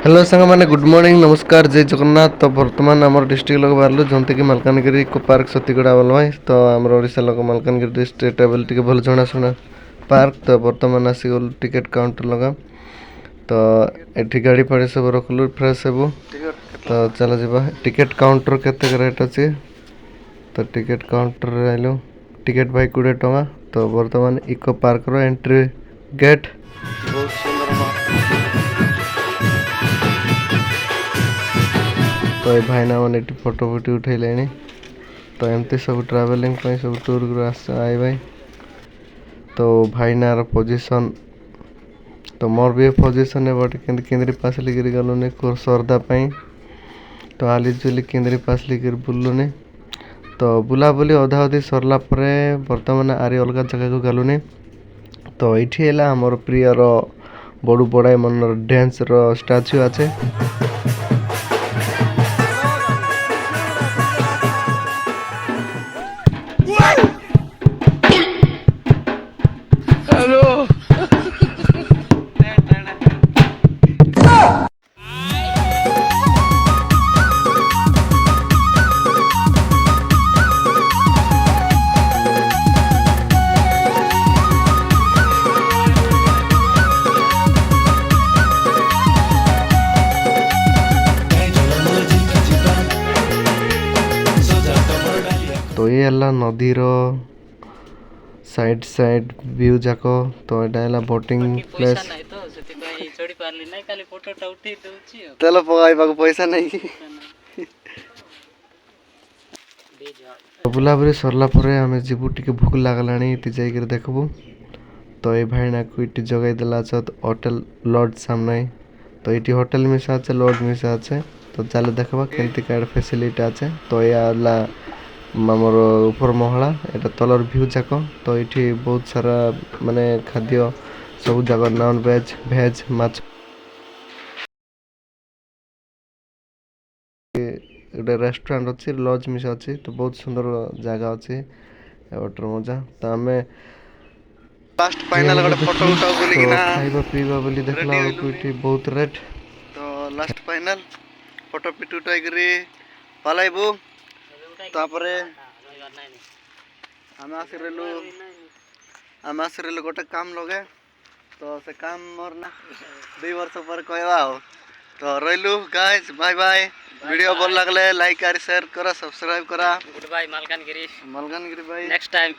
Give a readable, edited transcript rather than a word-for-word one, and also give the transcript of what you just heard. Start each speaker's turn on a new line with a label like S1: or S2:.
S1: Hello सांग मैंने good morning नमस्कार जय जगन्नाथ। तो बर्तमान आम डिस्ट्रिक्ट लोक बाहर जमती कि मालकानगिरी इको पार्क सतीगुड़ा बोल भाई। तो आम ओडिशा लोक मालकानगिरी डिस्ट्रिक्ट एवं टे भल जनाशुना पार्क। तो बर्तमान आसीगल टिकेट काउंटर लगा। तो ये गाड़ी फाड़ी सब रखलु फ्रेश हेबू। तो चल जा टिकेट काउंटर केते रेट अच्छे। तो टिकेट काउंटर आइलु टिकेट भाई 20 टंका। तो बर्तमान इको पार्क रो एंट्री गेट बहुत सुंदर। तो ये भाईना मैंने फोटो फुटी उठेले। तो एमती सब ट्रावेलिंग सब टूर आए भाई। तो भाईनार पोजिशन तो मोर भी पोजिशन है बट केंद्री पासली गिर गलुनी सरदा पाई। तो आली जुली केंद्री पासली गिर बुलुनी। तो बुलाबुली अधा अधी सरला परे बर्तमान आरी अलग जगह को गलुनी। तो ये आमर प्रियर बड़ू बड़ाई मन डांस रो स्टाच्यू आछे। तो ये है नदीर साइड साइड व्यू जाक। तो यहाँ बोटिंग प्लेस तेल पकाइबा पैसा नहीं। बुलाबुली सरला आम जीवु टी भूक लगला जाकर देखबू। तो ये भाईना को ये जगह देला होटेल लॉज सामने। तो ये होटेल मिसा अच्छे लॉज मिसा अच्छे। तो चल देखा केमती कार्ड फैसिलिटी अच्छे। तो ये आमर ऊपर महला एटा तलर व्यू जाक। तो ये बहुत सारा माने खाद्य सब जगह नॉन वेज भेज माछ गोटे रेस्टोरेंट अच्छी लॉज मिसा अच्छी। तो बहुत सुंदर जगह अच्छी वाटर मजा। तो आम लास्ट फाइनल गोटे फोटो उठाओ बोली ना खाइबा पीबा बोली देखला बेलू ये बहुत रेट। तो लास्ट फाइनल फोटो पिट उठाई करी पलाइबू। तापरे आम आसरेलु गोटे काम लगे। तो से काम मोर ना 2 वर्ष पर कहवा। तो रहिलु गाइस बाय बाय। वीडियो भल लगले लाइक और शेयर करा सब्सक्राइब करा।
S2: गुड बाय मालकानगिरी
S1: मालकानगिरी भाई
S2: नेक्स्ट टाइम।